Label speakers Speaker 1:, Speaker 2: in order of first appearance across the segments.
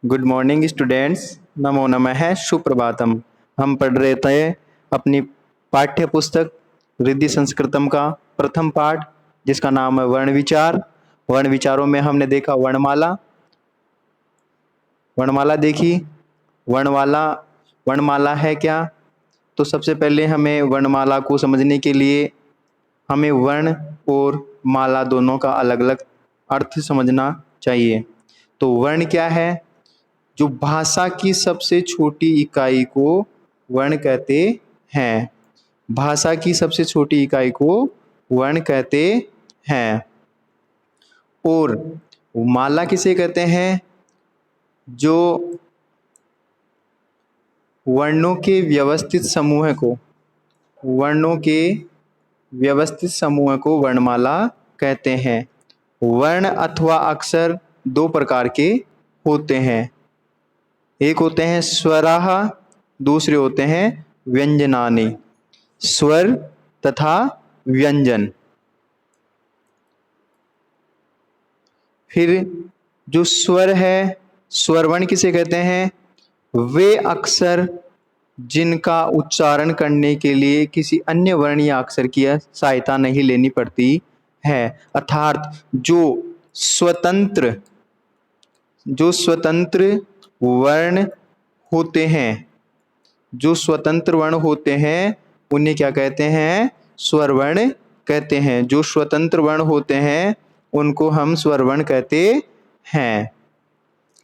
Speaker 1: Good morning students. नमो नमः, सुप्रभातम। हम पढ़ रहे थे अपनी पाठ्य पुस्तक रिद्धि संस्कृतम का प्रथम पाठ, जिसका नाम है वर्ण विचार। वर्ण विचारों में हमने देखा वर्णमाला। वर्णमाला देखी। वर्णमाला वर्णमाला है क्या? तो सबसे पहले हमें वर्णमाला को समझने के लिए हमें वर्ण और माला दोनों का अलग अलग अर्थ समझना चाहिए। तो वर्ण क्या है? जो भाषा की सबसे छोटी इकाई को वर्ण कहते हैं। भाषा की सबसे छोटी इकाई को वर्ण कहते हैं। और माला किसे कहते हैं? जो वर्णों के व्यवस्थित समूह को वर्णमाला कहते हैं। वर्ण अथवा अक्षर दो प्रकार के होते हैं। एक होते हैं स्वराः, दूसरे होते हैं व्यंजनानि। स्वर तथा व्यंजन। फिर जो स्वर है, स्वर वर्ण किसे कहते हैं? वे अक्षर जिनका उच्चारण करने के लिए किसी अन्य वर्ण या अक्षर की सहायता नहीं लेनी पड़ती है, अर्थात जो स्वतंत्र वर्ण होते हैं, उन्हें क्या कहते हैं? स्वर वर्ण कहते हैं। जो स्वतंत्र वर्ण होते हैं उनको हम स्वर वर्ण कहते हैं।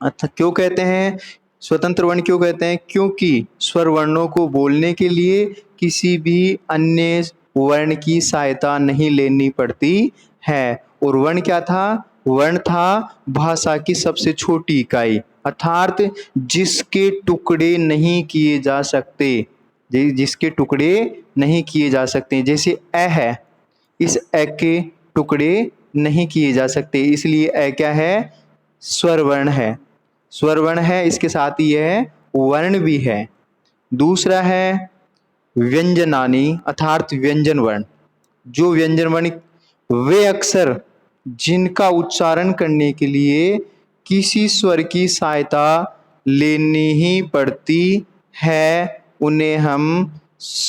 Speaker 1: क्यों कहते हैं स्वतंत्र वर्ण? क्यों कहते हैं? क्योंकि स्वर वर्णों को बोलने के लिए किसी भी अन्य वर्ण की सहायता नहीं लेनी पड़ती है। और वर्ण क्या था? वर्ण था भाषा की सबसे छोटी इकाई, अर्थात जिसके टुकड़े नहीं किए जा सकते। जैसे अ है, इस अ के टुकड़े नहीं किए जा सकते, इसलिए अ क्या है? स्वर वर्ण है। इसके साथ ही यह वर्ण भी है। दूसरा है व्यंजनानि, अर्थात व्यंजन वर्ण। जो व्यंजन वर्ण वे अक्षर जिनका उच्चारण करने के लिए किसी स्वर की सहायता लेनी ही पड़ती है, उन्हें हम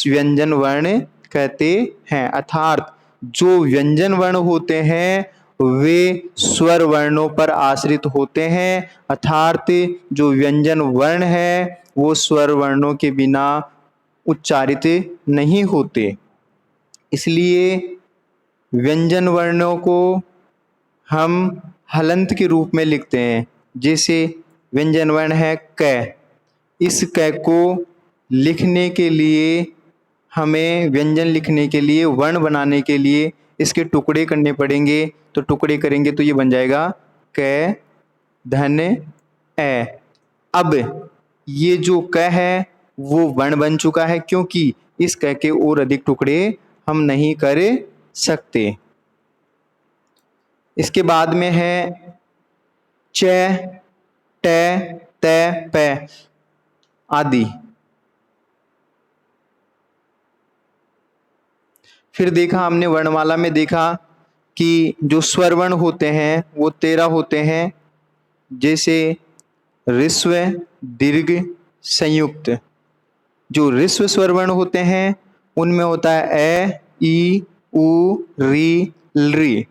Speaker 1: व्यंजन वर्ण कहते हैं। अर्थात जो व्यंजन वर्ण होते हैं वे स्वर वर्णों पर आश्रित होते हैं, अर्थात जो व्यंजन वर्ण है वो स्वर वर्णों के बिना उच्चारित नहीं होते। इसलिए व्यंजन वर्णों को हम हलंत के रूप में लिखते हैं। जैसे व्यंजन वर्ण है क, इस क को लिखने के लिए हमें व्यंजन लिखने के लिए, वर्ण बनाने के लिए इसके टुकड़े करने पड़ेंगे। तो टुकड़े करेंगे तो ये बन जाएगा क धन ए। अब ये जो क है वो वर्ण बन चुका है, क्योंकि इस क के और अधिक टुकड़े हम नहीं कर सकते। इसके बाद में है च, ट, त, प आदि। फिर देखा हमने वर्णमाला में देखा कि जो स्वर वर्ण होते हैं वो 13 होते हैं। जैसे ऋस्व, दीर्घ, संयुक्त। जो ऋस्व स्वर वर्ण होते हैं उनमें होता है अ, ई, उ, री, ली।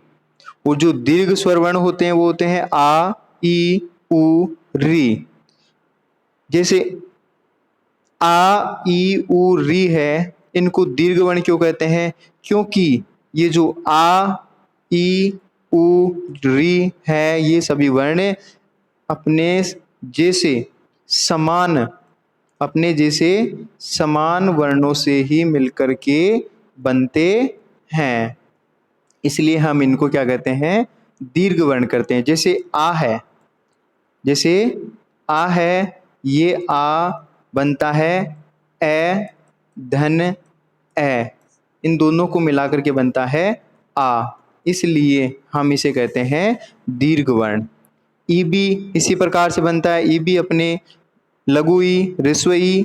Speaker 1: और जो दीर्घ स्वर वर्ण होते हैं वो होते हैं आ, ई, उ, री। जैसे आ, ई, उ, री है, इनको दीर्घ वर्ण क्यों कहते हैं? क्योंकि ये जो आ, ई, उ, री है, ये सभी वर्ण अपने जैसे समान वर्णों से ही मिलकर के बनते हैं। इसलिए हम इनको क्या कहते हैं? दीर्घ वर्ण करते हैं। जैसे आ है, ये आ बनता है ए धन ए, इन दोनों को मिलाकर के बनता है आ, इसलिए हम इसे कहते हैं दीर्घ वर्ण। ई भी इसी प्रकार से बनता है। ई भी अपने लघु ई, ह्रस्व ई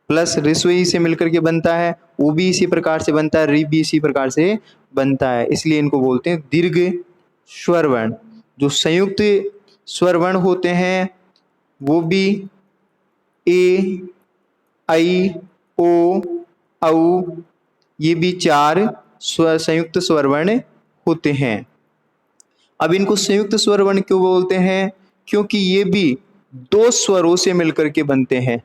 Speaker 1: प्लस ह्रस्व ई से मिलकर के बनता है। उ भी इसी प्रकार से बनता है, री भी इसी प्रकार से बनता है, इसलिए इनको बोलते हैं दीर्घ स्वर वर्ण। जो संयुक्त स्वर वर्ण होते हैं वो भी ए, ऐ, ओ, औ, ये भी 4 संयुक्त स्वर वर्ण होते हैं। अब इनको संयुक्त स्वर वर्ण क्यों बोलते हैं? क्योंकि ये भी 2 स्वरों से मिलकर के बनते हैं,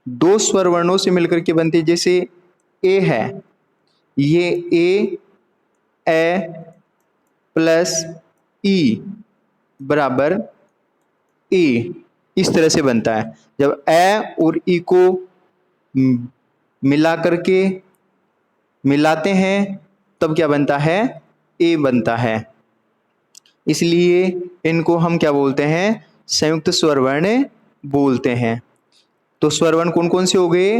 Speaker 1: 2 स्वर वर्णों से मिलकर के बनते हैं। जैसे ए है, ये ए प्लस ई बराबर ए, इस तरह से बनता है। जब ए और ई को मिला करके मिलाते हैं तब क्या बनता है? ए बनता है। इसलिए इनको हम क्या बोलते हैं? संयुक्त स्वर वर्ण बोलते हैं। तो स्वर वर्ण कौन कौन से हो गए?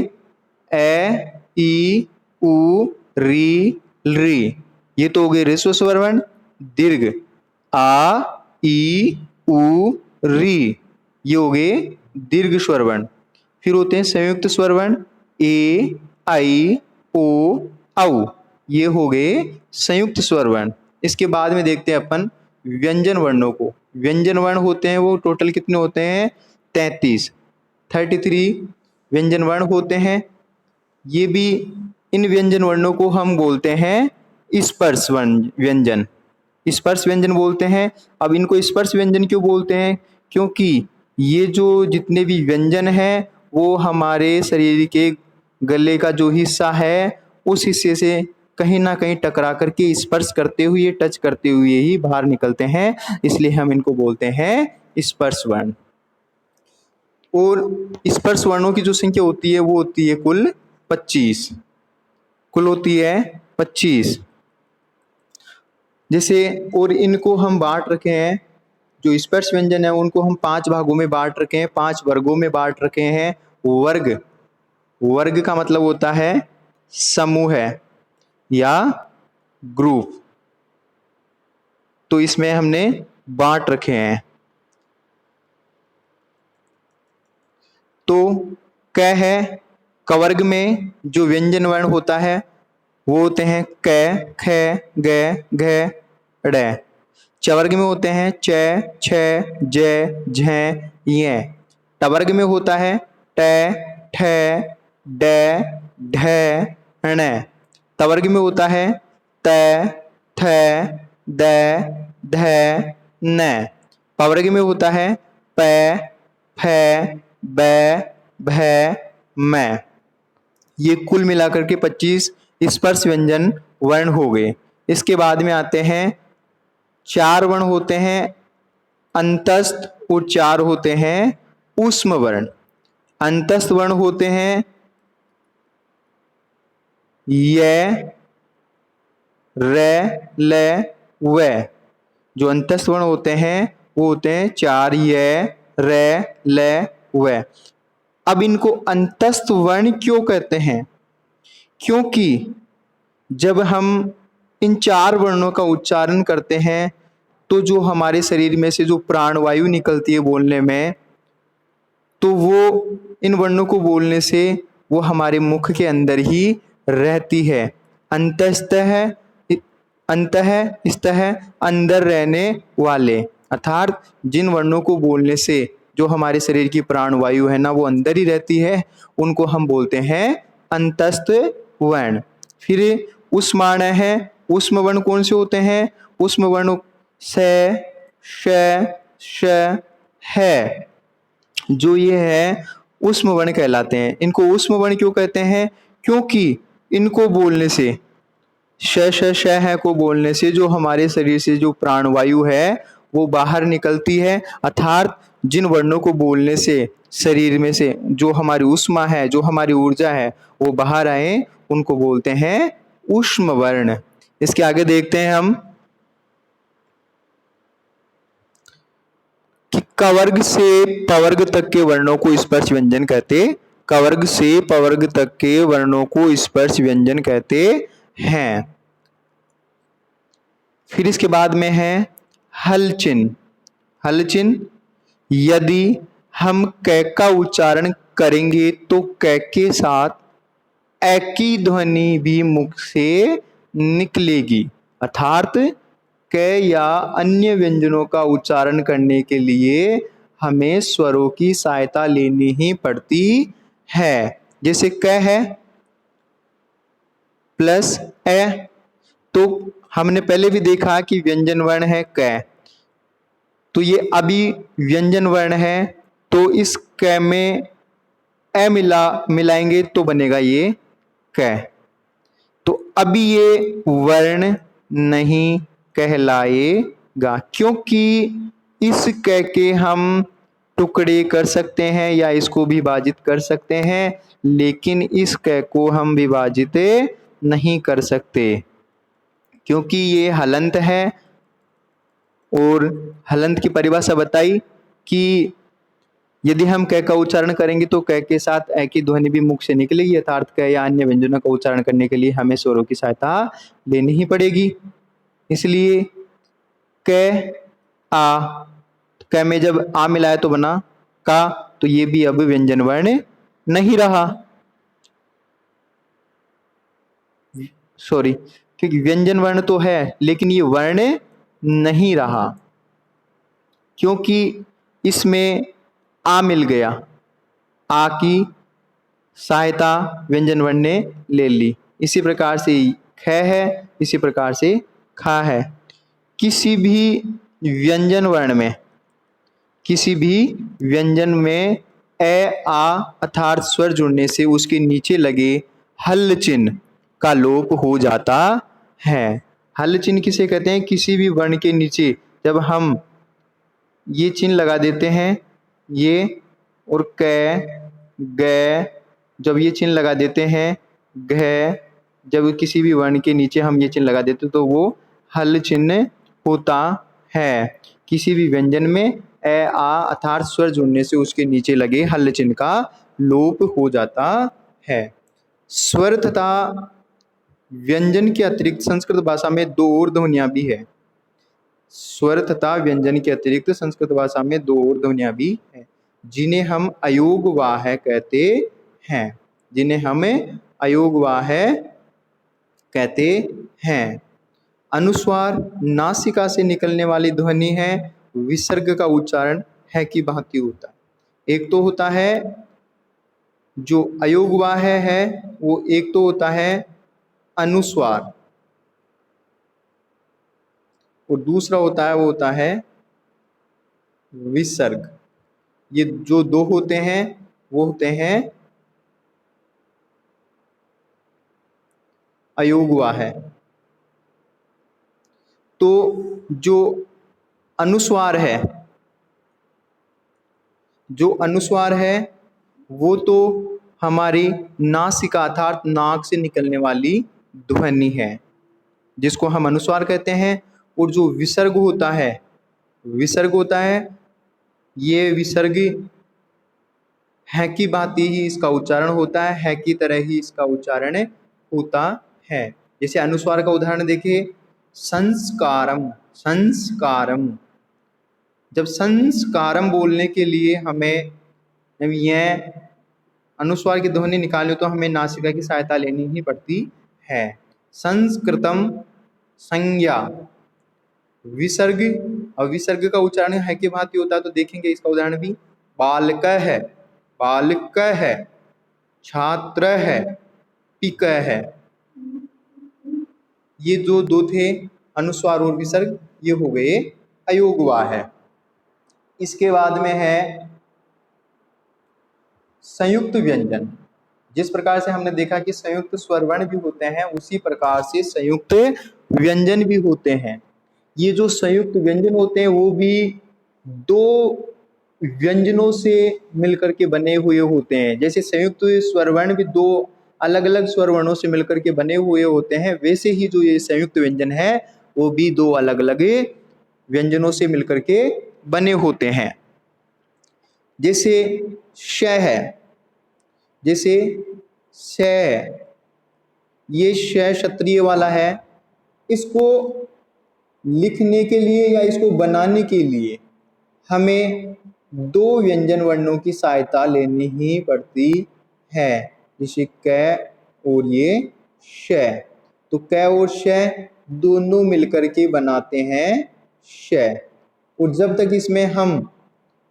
Speaker 1: ए, ई, उ, री, री, ये तो हो गए ह्रस्व स्वर वर्ण। दीर्घ आ, ई, उ, री, ये हो गए दीर्घ स्वर वर्ण। फिर होते हैं संयुक्त स्वर वर्ण ए, ऐ, ओ, औ, ये हो गए संयुक्त स्वर वर्ण। इसके बाद में देखते हैं अपन व्यंजन वर्णों को। व्यंजन वर्ण होते हैं वो टोटल कितने होते हैं? 33 व्यंजन वर्ण होते हैं। ये भी इन व्यंजन वर्णों को हम बोलते हैं स्पर्श व्यंजन, स्पर्श व्यंजन बोलते हैं। अब इनको स्पर्श व्यंजन क्यों बोलते हैं? क्योंकि ये जो जितने भी व्यंजन हैं वो हमारे शरीर के गले का जो हिस्सा है उस हिस्से से कहीं ना कहीं टकरा करके स्पर्श करते हुए, टच करते हुए ही बाहर निकलते हैं, इसलिए हम इनको बोलते हैं स्पर्श वर्ण। और स्पर्श वर्णों की जो संख्या होती है वो होती है कुल 25, कुल होती है 25। जैसे और इनको हम बांट रखे हैं, जो स्पर्श व्यंजन है उनको हम 5 भागों में बांट रखे हैं, 5 वर्गों में बांट रखे हैं। वर्ग, वर्ग का मतलब होता है समूह या ग्रुप, तो इसमें हमने बांट रखे हैं। तो क है, कवर्ग में जो व्यंजन वर्ण होता है वो होते हैं क, ख, ग, घ, ड़। चवर्ग में होते हैं च, छ, ज, झ, य। टवर्ग में होता है ट, ठ, ड, ढ, ण। तवर्ग में होता है त, थ, द, ध, न। पवर्ग में होता है प, फ, ब, भ, म। ये कुल मिलाकर के 25 स्पर्श व्यंजन वर्ण हो गए। इसके बाद में आते हैं 4 वर्ण होते हैं अंतस्थ और 4 होते हैं ऊष्म वर्ण। अंतस्थ वर्ण होते हैं य, र, ल, व। जो अंतस्थ वर्ण होते हैं वो होते हैं 4 य, र, ल, व। अब इनको अंतस्थ वर्ण क्यों कहते हैं? क्योंकि जब हम इन 4 वर्णों का उच्चारण करते हैं तो जो हमारे शरीर में से जो प्राणवायु निकलती है बोलने में, तो वो इन वर्णों को बोलने से वो हमारे मुख के अंदर ही रहती है। अंतस्तः, अंतः स्तः, अंदर रहने वाले, अर्थात जिन वर्णों को बोलने से जो हमारे शरीर की प्राणवायु है ना वो अंदर ही रहती है, उनको हम बोलते हैं अंतस्थ वर्ण। फिर उष्माण है, उष्म वर्ण कौन से होते हैं? उष्म वर्ण स, श, श, है, जो ये है उष्म वर्ण कहलाते हैं। इनको उष्म वर्ण क्यों कहते हैं? क्योंकि इनको बोलने से, श श श है को बोलने से जो हमारे शरीर से जो प्राणवायु है वो बाहर निकलती है, अर्थात जिन वर्णों को बोलने से शरीर में से जो हमारी ऊष्मा है, जो हमारी ऊर्जा है वो बाहर आए, उनको बोलते हैं ऊष्म वर्ण। इसके आगे देखते हैं हम कि कवर्ग से पवर्ग तक के वर्णों को स्पर्श व्यंजन कहते, कवर्ग से पवर्ग तक के वर्णों को स्पर्श व्यंजन कहते हैं। फिर इसके बाद में है हल चिन्ह। हल चिन्ह, यदि हम क का उच्चारण करेंगे तो क के साथ ए की ध्वनि भी मुख से निकलेगी, अर्थात क या अन्य व्यंजनों का उच्चारण करने के लिए हमें स्वरों की सहायता लेनी ही पड़ती है। जैसे क है प्लस ए, तो हमने पहले भी देखा कि व्यंजन वर्ण है क, तो ये अभी व्यंजन वर्ण है, तो इस क में ए मिलाएंगे तो बनेगा ये क। तो अभी ये वर्ण नहीं कहलाएगा, क्योंकि इस क के हम टुकड़े कर सकते हैं या इसको विभाजित कर सकते हैं, लेकिन इस क को हम विभाजित नहीं कर सकते, क्योंकि ये हलंत है। और हलंत की परिभाषा बताई कि यदि हम क का उच्चारण करेंगे तो क के साथ ए की ध्वनि भी मुख से निकलेगी, अर्थात क या अन्य व्यंजनों का उच्चारण करने के लिए हमें स्वरों की सहायता लेनी ही पड़ेगी। इसलिए क आ, क में जब आ मिलाया तो बना का, तो ये भी अब व्यंजन वर्ण नहीं रहा। सॉरी, क्योंकि व्यंजन वर्ण तो है लेकिन ये वर्ण नहीं रहा, क्योंकि इसमें आ मिल गया, आ की सहायता व्यंजन वर्ण ने ले ली। इसी प्रकार से ख है, इसी प्रकार से खा है। किसी भी व्यंजन वर्ण में, किसी भी व्यंजन में ए आ अर्थात स्वर जुड़ने से उसके नीचे लगे हल चिन्ह का लोप हो जाता है। हल चिन्ह किसे कहते हैं? किसी भी वर्ण के नीचे जब हम ये चिन्ह लगा देते हैं, ये और क ग, जब ये चिन्ह लगा देते हैं, घ, जब किसी भी वर्ण के नीचे हम ये चिन्ह लगा देते हैं तो वो हल चिन्ह होता है। किसी भी व्यंजन में ए आ अर्थात स्वर जुड़ने से उसके नीचे लगे हल चिन्ह का लोप हो जाता है। स्वर तथा व्यंजन के अतिरिक्त संस्कृत भाषा में दो और ध्वनियां भी है। स्वर तथा व्यंजन के अतिरिक्त संस्कृत भाषा में दो और ध्वनियां भी है, जिन्हें हम अयोगवाह कहते हैं, जिन्हें हमें अयोगवाह कहते हैं। अनुस्वार नासिका से निकलने वाली ध्वनि है, विसर्ग का उच्चारण है की भांति होता है। एक तो होता है जो अयोगवाह है वो, एक तो होता है अनुस्वार, और दूसरा होता है वो होता है विसर्ग। ये जो दो होते हैं वो होते हैं अयोगवाह है। तो जो अनुस्वार है, जो अनुस्वार है वो तो हमारी नासिका अर्थात नाक से निकलने वाली ध्वनि है, जिसको हम अनुस्वार कहते हैं। और जो विसर्ग होता है, विसर्ग होता है, ये विसर्ग है की भांति ही इसका उच्चारण होता है की तरह ही इसका उच्चारण होता है। जैसे अनुस्वार का उदाहरण देखिए, संस्कारम, संस्कारम। जब संस्कारम बोलने के लिए हमें यह अनुस्वार की ध्वनि निकालनी हो तो हमें नासिका की सहायता लेनी ही पड़ती है। संस्कृतम संज्ञा, विसर्ग और विसर्ग का उच्चारण है की भांति होता है, तो देखेंगे इसका उदाहरण भी। बालक है, बालक है, छात्र है, पिक है। ये जो दो थे अनुस्वार और विसर्ग, ये हो गए अयोगवाह है। इसके बाद में है संयुक्त व्यंजन। जिस प्रकार से हमने देखा कि संयुक्त स्वर वर्ण भी होते हैं, उसी प्रकार से संयुक्त व्यंजन भी होते हैं। ये जो संयुक्त व्यंजन होते हैं वो भी दो व्यंजनों से मिलकर के बने हुए होते हैं। जैसे संयुक्त स्वर वर्ण भी दो अलग अलग स्वर वर्णों से मिलकर के बने हुए होते हैं, वैसे ही जो ये संयुक्त व्यंजन है वो भी दो अलग अलग व्यंजनों से मिलकर के बने होते हैं। जैसे श है, जैसे श, ये श क्षत्रिय वाला है, इसको लिखने के लिए या इसको बनाने के लिए हमें दो व्यंजन वर्णों की सहायता लेनी ही पड़ती है, जैसे क और ये श। तो क और श दोनों मिलकर के बनाते हैं श। और जब तक इसमें हम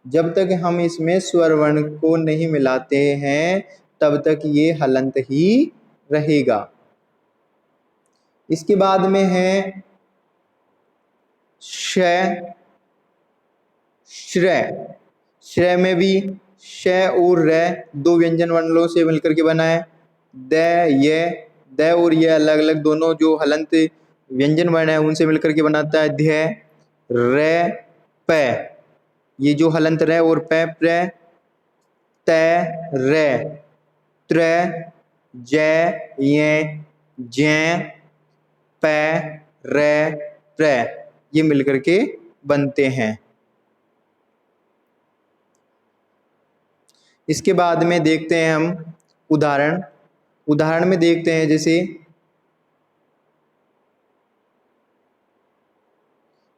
Speaker 1: जब तक हम इसमें स्वर वर्ण को नहीं मिलाते हैं तब तक ये हलंत ही रहेगा। इसके बाद में है श, श्र। श्र में भी श और र दो व्यंजन वर्णों से मिलकर के बना है। द और ये अलग अलग दोनों जो हलंत व्यंजन वर्ण है उनसे मिलकर के बनाता है ध्य, र, प। ये जो हलंत र और प, प्र, त, र, त्र, ज, य, ज, प, र, प्र, ये मिलकर के बनते हैं। इसके बाद में देखते हैं हम उदाहरण में देखते हैं, जैसे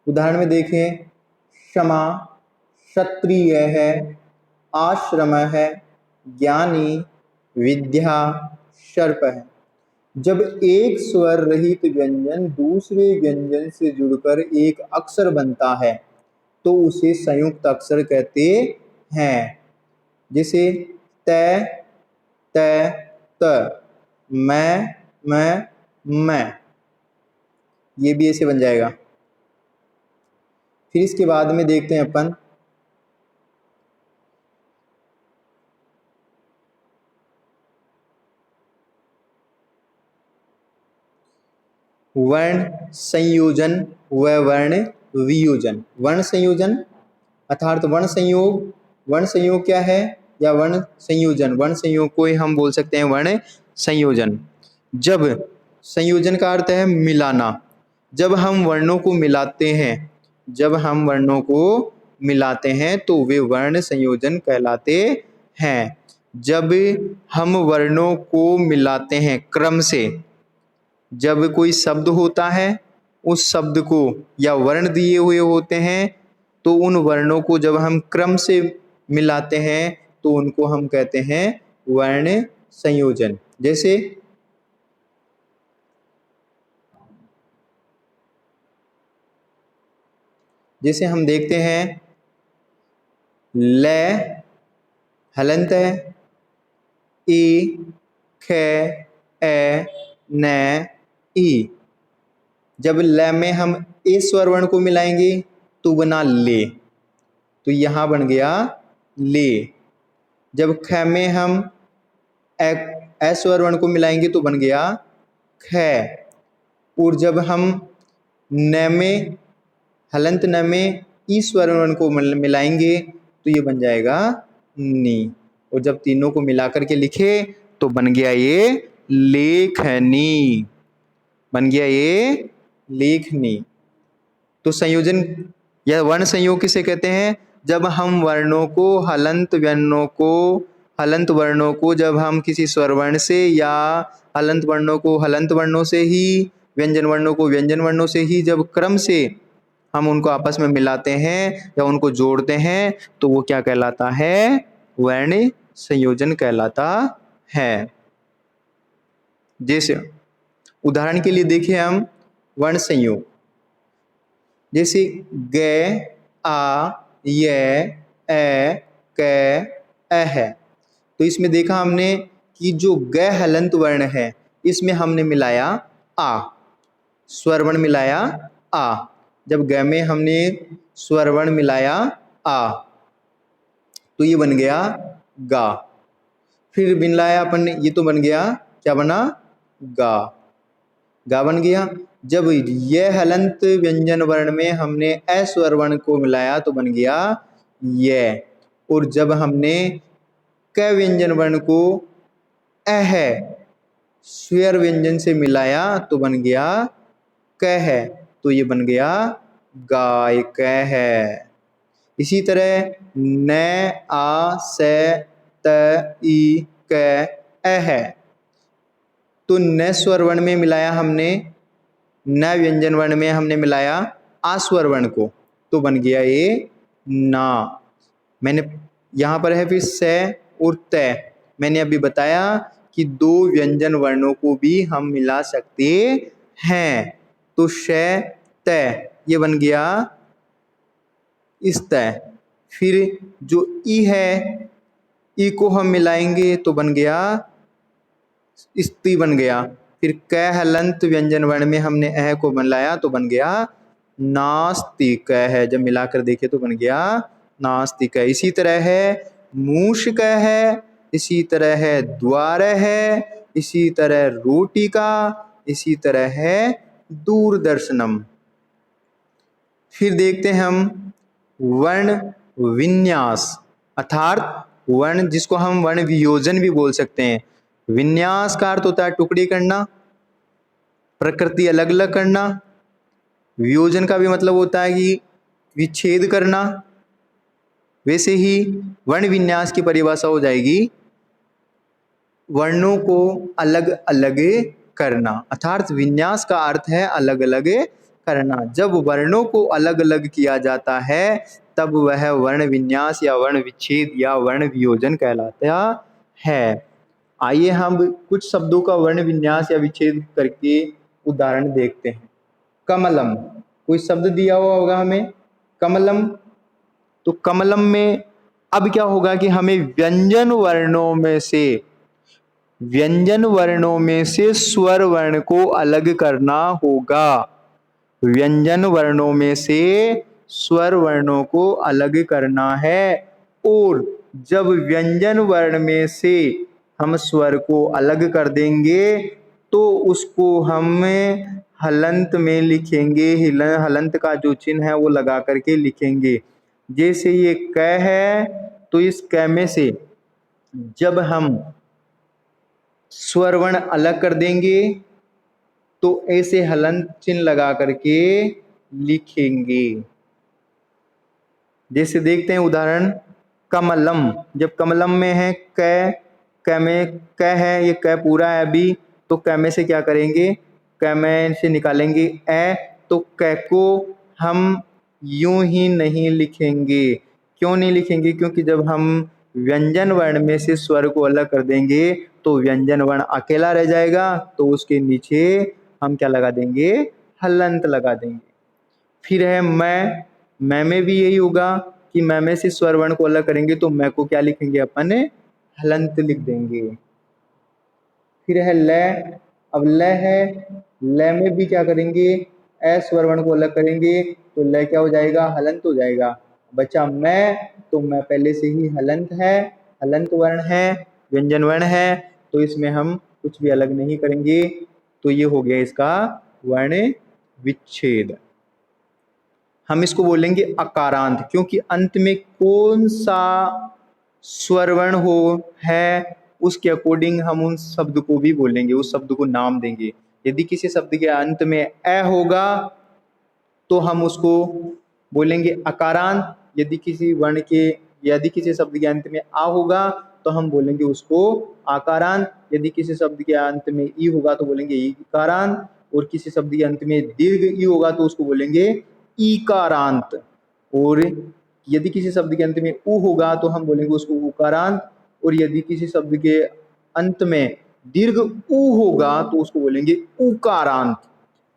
Speaker 1: उदाहरण में देखें, क्षमा क्षत्रिय है, आश्रम है, ज्ञानी, विद्या, सर्प है। जब एक स्वर रहित व्यंजन दूसरे व्यंजन से जुड़कर एक अक्षर बनता है तो उसे संयुक्त अक्षर कहते हैं। जैसे त, त, मैं, ये भी ऐसे बन जाएगा। फिर इसके बाद में देखते हैं अपन वर्ण संयोजन व वर्ण वियोजन। वर्ण संयोजन अर्थात वर्ण संयोग क्या है, या वर्ण संयोजन। वर्ण संयोग को ही हम बोल सकते हैं वर्ण संयोजन। जब संयोजन का अर्थ है मिलाना, जब हम वर्णों को मिलाते हैं तो वे वर्ण संयोजन कहलाते हैं। जब हम वर्णों को मिलाते हैं क्रम से, जब कोई शब्द होता है उस शब्द को या वर्ण दिए हुए होते हैं तो उन वर्णों को जब हम क्रम से मिलाते हैं तो उनको हम कहते हैं वर्ण संयोजन। जैसे हम देखते हैं, ल हलंत है, ई, ख, ए, न, ई। जब ल में हम ए स्वर वर्ण को मिलाएंगे तो बना ले, तो यहां बन गया ले। जब ख में हम ए स्वर वर्ण को मिलाएंगे तो बन गया ख। और जब हम न में हलंत न में ई स्वर वर्ण को मिलाएंगे तो ये बन जाएगा नी। और जब तीनों को मिलाकर के लिखे तो बन गया ये लेखनी, बन गया ये लेखनी। तो संयोजन या वर्ण संयोग किसे कहते हैं, जब हम वर्णों को हलंत वर्णों को जब हम किसी स्वर वर्ण से या हलंत वर्णों को हलंत वर्णों से ही, व्यंजन वर्णों को व्यंजन वर्णों से ही जब क्रम से हम उनको आपस में मिलाते हैं या उनको जोड़ते हैं तो वो क्या कहलाता है, वर्ण संयोजन कहलाता है। जैसे उदाहरण के लिए देखिए हम वर्ण संयोग, जैसे ग, आ, य, ए, क, है। तो इसमें देखा हमने कि जो ग हलंत वर्ण है इसमें हमने मिलाया आ, स्वर वर्ण मिलाया आ। जब ग में हमने स्वर वर्ण मिलाया आ तो ये बन गया गा। फिर मिलाया अपन ने, ये तो बन गया क्या बना, गा बन गया। जब ये हलंत व्यंजन वर्ण में हमने ए स्वर वर्ण को मिलाया तो बन गया ये। और जब हमने क व्यंजन वर्ण को अह स्वर व्यंजन से मिलाया तो बन गया कह, तो ये बन गया गाय कह है। इसी तरह न, आ, से, त, ई, क, है। तो न स्वर वर्ण में मिलाया हमने, न व्यंजन वर्ण में हमने मिलाया आ स्वर वर्ण को तो बन गया ये ना। मैंने यहाँ पर है फिर से और त, मैंने अभी बताया कि दो व्यंजन वर्णों को भी हम मिला सकते हैं। तो श, त, ये बन गया इस त। फिर जो ई है, ई को हम मिलाएंगे तो बन गया स्त्री बन गया। फिर क हलंत व्यंजन वर्ण में हमने अह को मिलाया तो बन गया नास्तिक है। जब मिलाकर देखे तो बन गया नास्तिक है। इसी तरह है मूषक है, इसी तरह है द्वार है, इसी तरह रोटिका, इसी तरह है दूरदर्शनम। फिर देखते हैं हम वर्ण विन्यास, अर्थात वर्ण जिसको हम वर्ण वियोजन भी बोल सकते हैं। विन्यास का अर्थ होता है टुकड़ी करना, प्रकृति अलग अलग करना। वियोजन का भी मतलब होता है कि विच्छेद करना। वैसे ही वर्ण विन्यास की परिभाषा हो जाएगी वर्णों को अलग अलग करना, अर्थात विन्यास का अर्थ है अलग अलग करना। जब वर्णों को अलग अलग किया जाता है तब वह वर्ण विन्यास या वर्ण विच्छेद या वर्ण वियोजन कहलाता है। आइए हम कुछ शब्दों का वर्ण विन्यास या विच्छेद करके उदाहरण देखते हैं। कमलम, कोई शब्द दिया हुआ होगा हमें कमलम, तो कमलम में अब क्या होगा कि हमें व्यंजन वर्णों में से स्वर वर्ण को अलग करना होगा। व्यंजन वर्णों में से स्वर वर्णों को अलग करना है। और जब व्यंजन वर्ण में से हम स्वर को अलग कर देंगे तो उसको हम हलंत में लिखेंगे। हलंत का जो चिन्ह है वो लगा करके लिखेंगे। जैसे ये क है तो इस क में से जब हम स्वर वर्ण अलग कर देंगे तो ऐसे हलंत चिन्ह लगा करके लिखेंगे। जैसे देखते हैं उदाहरण कमलम, जब कमलम में है क में क है, ये क पूरा है अभी, तो क में से क्या करेंगे, क में से निकालेंगे ए, तो क को हम यूं ही नहीं लिखेंगे। क्यों नहीं लिखेंगे? क्योंकि जब हम व्यंजन वर्ण में से स्वर को अलग कर देंगे तो व्यंजन वर्ण अकेला रह जाएगा, तो उसके नीचे हम क्या लगा देंगे, हलंत लगा देंगे। फिर है मैं में भी यही होगा कि मैं में से स्वर वर्ण को अलग करेंगे तो मैं को क्या लिखेंगे, अपन हलंत लिख देंगे। फिर है ल, अब ल है, ल में भी क्या करेंगे, ए स्वर वर्ण को अलग करेंगे तो ल क्या हो जाएगा, हलंत हो जाएगा। बचा मैं, तो मैं पहले से ही हलंत है, हलंत वर्ण है, व्यंजन वर्ण है, तो इसमें हम कुछ भी अलग नहीं करेंगे। तो ये हो गया इसका वर्ण विच्छेद। हम इसको बोलेंगे अकारांत, क्योंकि अंत में कौन सा स्वर वर्ण हो है उसके अकॉर्डिंग हम उन शब्द को भी बोलेंगे, उस शब्द को नाम देंगे। यदि किसी शब्द के अंत में ए होगा तो हम उसको बोलेंगे अकारांत। यदि किसी शब्द के अंत में आ होगा तो हम बोलेंगे उसको आकारांत। यदि किसी शब्द के अंत में ई होगा तो बोलेंगे ईकारांत। और किसी शब्द के अंत में दीर्घ ई होगा तो उसको बोलेंगे ईकारांत। और यदि किसी शब्द के अंत में उ होगा तो हम बोलेंगे उसको उकारांत। और यदि किसी शब्द के अंत में दीर्घ उ होगा तो उसको बोलेंगे उकारांत।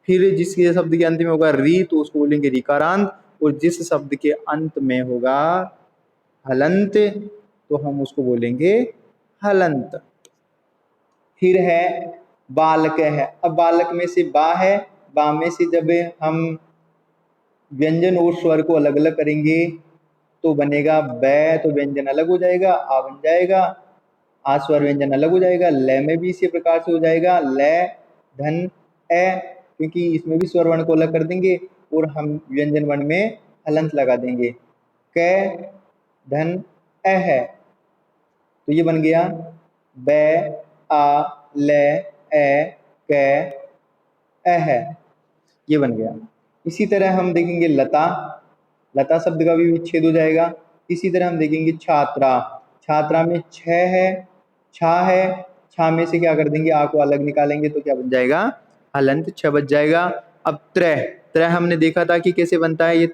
Speaker 1: फिर जिसके शब्द के अंत में होगा री तो उसको बोलेंगे रिकारांत। और जिस शब्द के अंत में होगा हलंत तो हम उसको बोलेंगे हलंत। फिर है बालक है। अब बालक में से बा है, बा में से जब हम व्यंजन और स्वर को अलग अलग करेंगे तो बनेगा बै, तो व्यंजन अलग हो जाएगा, आ बन जाएगा, आ स्वर व्यंजन अलग हो जाएगा। ल में भी इसी प्रकार से हो जाएगा, ल धन ए, क्योंकि इसमें भी स्वर वर्ण को अलग कर देंगे और हम व्यंजन वर्ण में हलंत लगा देंगे। क धन ए है, तो ये बन गया बै आ ल ए क ए है, ये बन गया। इसी तरह हम देखेंगे लता, लता शब्द का भी विच्छेद हो जाएगा। इसी तरह हम देखेंगे छात्रा, छात्रा में छ है, छा है, छा में से क्या कर देंगे, आ को अलग निकालेंगे तो क्या बन जाएगा, हलंत छ बच जाएगा। अब त्रय, त्रय हमने देखा था कि कैसे बनता है, ये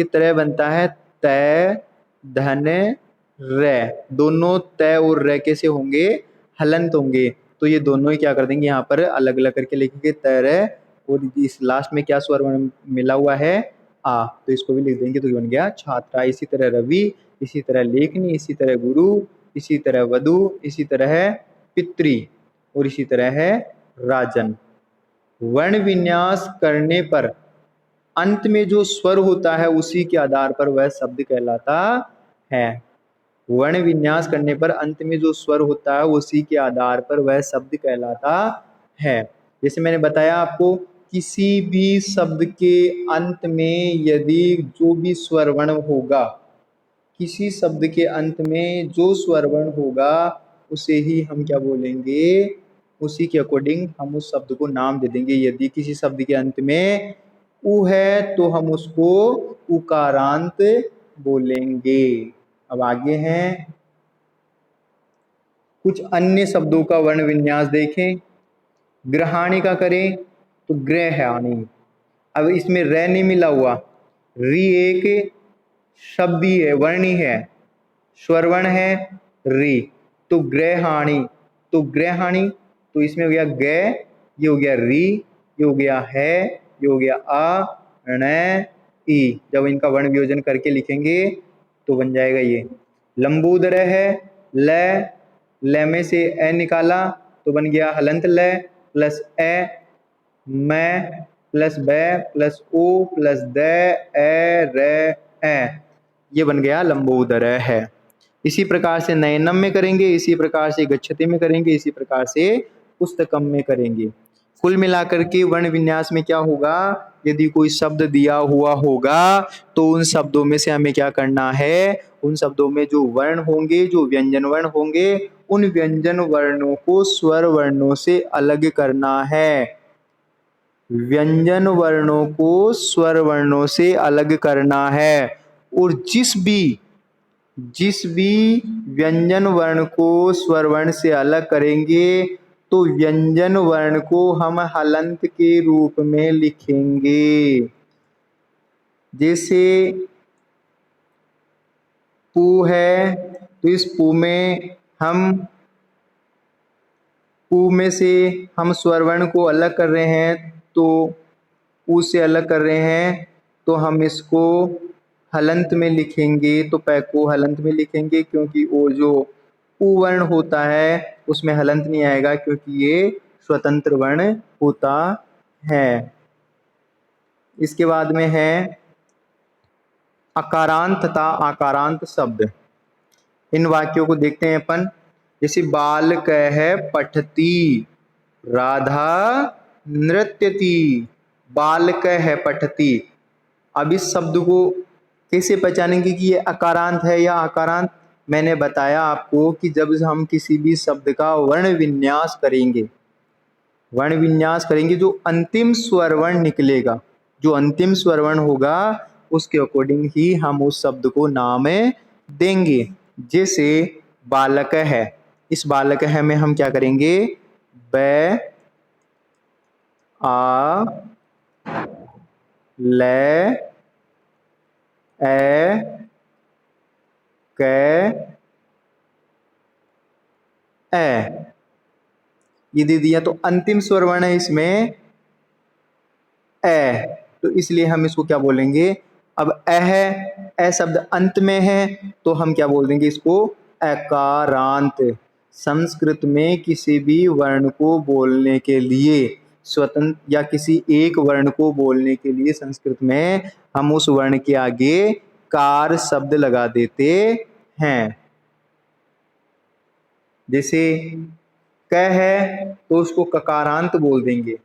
Speaker 1: त्रय बनता है तय धन रे। दोनों तय और रे कैसे होंगे, हलंत होंगे। तो ये दोनों ही क्या कर देंगे, यहाँ पर अलग अलग करके लिखेंगे तय रे। और इस लास्ट में क्या स्वर वर्ण मिला हुआ है, आ, तो इसको भी लिख देंगे तो ये बन गया छात्रा। इसी तरह रवि, इसी तरह लेखनी, इसी तरह गुरु, इसी तरह वधु, इसी तरह है पितृ और इसी तरह है राजन। वर्ण विन्यास करने पर अंत में जो स्वर होता है उसी के आधार पर वह शब्द कहलाता है। वर्ण विन्यास करने पर अंत में जो स्वर होता है उसी के आधार पर वह शब्द कहलाता है। जैसे मैंने बताया आपको, किसी भी शब्द के अंत में यदि जो भी स्वर वर्ण होगा, किसी शब्द के अंत में जो स्वर वर्ण होगा उसे ही हम क्या बोलेंगे, उसी के अकॉर्डिंग हम उस शब्द को नाम दे देंगे। यदि किसी शब्द के अंत में उ है तो हम उसको उकारांत बोलेंगे। अब आगे हैं कुछ अन्य शब्दों का वर्ण विन्यास देखें। ग्रहाणी का करें तो ग्रहाणी। अब इसमें रे नहीं मिला हुआ, री एक शब्द ही है, वर्ण ही है, स्वरवर्ण है री, तो ग्रहाणी। तो ग्रहाणी तो इसमें हो गया ग, ये हो गया री, ये हो गया है, ये हो गया आ ण ई। जब इनका वर्ण वियोजन करके लिखेंगे तो बन जाएगा ये। लंबोदर है ल में से ए निकाला तो बन गया हलंत ल प्लस ए, मैं प्लस ब प्लस ओ प्लस द ए रे ए, ये बन गया लंबोदर है। इसी प्रकार से नयनम में करेंगे, इसी प्रकार से गच्छति में करेंगे, इसी प्रकार से पुस्तकम में करेंगे। कुल मिलाकर के वर्ण विन्यास में क्या होगा, यदि कोई शब्द दिया हुआ होगा तो उन शब्दों में से हमें क्या करना है, उन शब्दों में जो वर्ण होंगे, जो व्यंजन वर्ण होंगे, उन व्यंजन वर्णों को स्वर वर्णों से अलग करना है। व्यंजन वर्णों को स्वर वर्णों से अलग करना है। और जिस भी व्यंजन वर्ण को स्वर वर्ण से अलग करेंगे तो व्यंजन वर्ण को हम हलंत के रूप में लिखेंगे। जैसे पू है तो इस पू में से हम स्वर वर्ण को अलग कर रहे हैं, तो ऊ से अलग कर रहे हैं तो हम इसको हलंत में लिखेंगे। तो पै को हलंत में लिखेंगे क्योंकि वो जो ऊ वर्ण होता है उसमें हलंत नहीं आएगा क्योंकि ये स्वतंत्र वर्ण होता है। इसके बाद में है अकारांत तथा आकारांत शब्द। इन वाक्यों को देखते हैं अपन। जैसे बाल कह पठती, राधा नृत्यति, बाल कह पठती। अब इस शब्द को कैसे पहचानेंगे कि ये अकारांत है या आकारांत। मैंने बताया आपको कि जब हम किसी भी शब्द का वर्ण विन्यास करेंगे, जो अंतिम स्वर वर्ण निकलेगा, जो अंतिम स्वर वर्ण होगा उसके अकॉर्डिंग ही हम उस शब्द को नाम देंगे। जैसे बालक है, इस बालक है में हम क्या करेंगे, ब आ ले ए क ए, ये दे दिया तो अंतिम स्वर वर्ण है इसमें ए, तो इसलिए हम इसको क्या बोलेंगे। अब ए है, ए शब्द अंत में है तो हम क्या बोल देंगे इसको, अकारांत। संस्कृत में किसी भी वर्ण को बोलने के लिए, स्वतंत्र या किसी एक वर्ण को बोलने के लिए संस्कृत में हम उस वर्ण के आगे कार शब्द लगा देते हैं। जैसे क है तो उसको ककारांत बोल देंगे,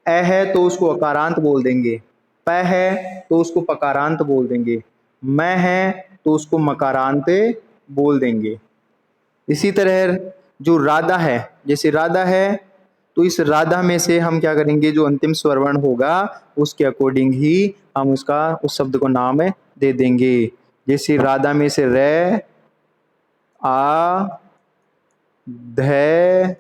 Speaker 1: ए है तो उसको अकारांत बोल देंगे, प है तो उसको पकारांत बोल देंगे, मैं है तो उसको मकारांत बोल देंगे। इसी तरह जो राधा है, जैसे राधा है तो इस राधा में से हम क्या करेंगे, जो अंतिम स्वर वर्ण होगा उसके अकॉर्डिंग ही हम उस शब्द को नाम दे देंगे। जैसे राधा में से रे आ ध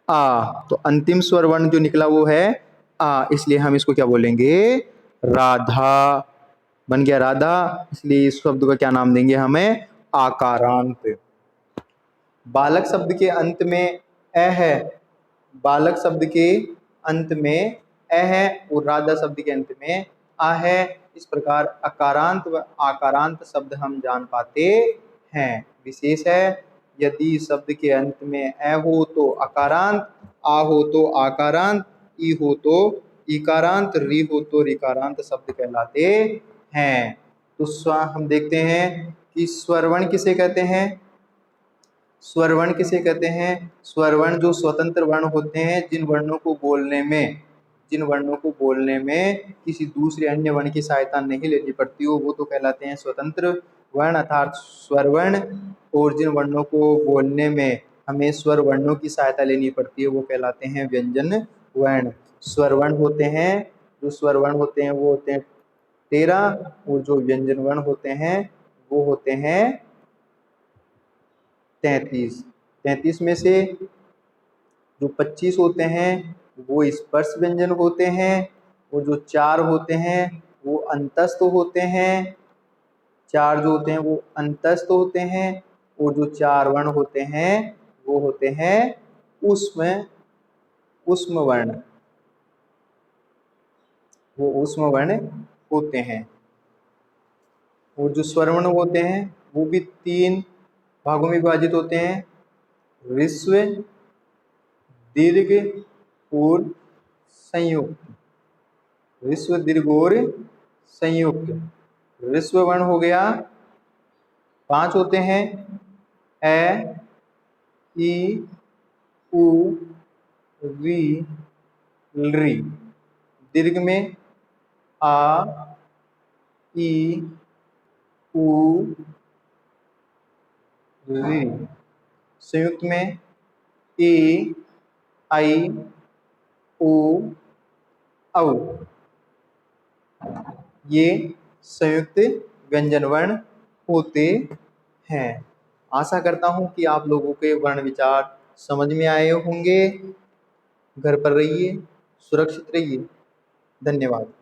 Speaker 1: आ, तो अंतिम स्वर वर्ण जो निकला वो है आ, इसलिए हम इसको क्या बोलेंगे, राधा। बन गया राधा, इसलिए इस शब्द का क्या नाम देंगे हमें, आकारांत। बालक शब्द के अंत में ए है, बालक शब्द के अंत में ए है और राधा शब्द के अंत में आ है। इस प्रकार अकारांत व आकारांत शब्द हम जान पाते हैं। विशेष है, यदि शब्द के अंत में ए हो तो अकारांत, आ हो तो आकारांत, ई हो तो इकारांत, री हो तो रिकारांत शब्द कहलाते हैं। तो हम देखते हैं कि स्वरवर्ण किसे कहते हैं। स्वरवर्ण किसे कहते हैं। स्वरवर्ण जो स्वतंत्र वर्ण होते हैं, जिन वर्णों को बोलने में किसी दूसरे अन्य वर्ण की सहायता नहीं लेनी पड़ती हो, वो तो कहलाते हैं स्वतंत्र वर्ण अर्थात स्वरवर्ण। और जिन वर्णों को बोलने में हमें स्वर वर्णों की सहायता लेनी पड़ती है, वो कहलाते हैं व्यंजन वर्ण। स्वरवर्ण होते हैं, जो स्वरवर्ण होते हैं वो होते हैं 13, और जो व्यंजन वर्ण होते हैं वो होते हैं 33। 33 में से जो 25 होते हैं वो स्पर्श व्यंजन होते हैं, और जो 4 होते हैं वो अंतस्थ होते हैं। 4 जो होते हैं वो अंतस्थ होते हैं, और जो 4 वर्ण होते हैं वो होते हैं उष्म वर्ण, वो उष्म वर्ण होते हैं। और जो स्वरवर्ण होते हैं वो भी 3 भागों में विभाजित होते हैं, ह्रस्व, दीर्घ और संयुक्त। ह्रस्व, दीर्घ और संयुक्त। ह्रस्व वर्ण हो गया 5 होते हैं, ए, ई, उ, री, री। दीर्घ में आ, ई, उ, री। संयुक्त में ए, आई, ओ, औ। ये संयुक्त व्यंजन वर्ण होते हैं। आशा करता हूँ कि आप लोगों के वर्ण विचार समझ में आए होंगे। घर पर रहिए, सुरक्षित रहिए। धन्यवाद।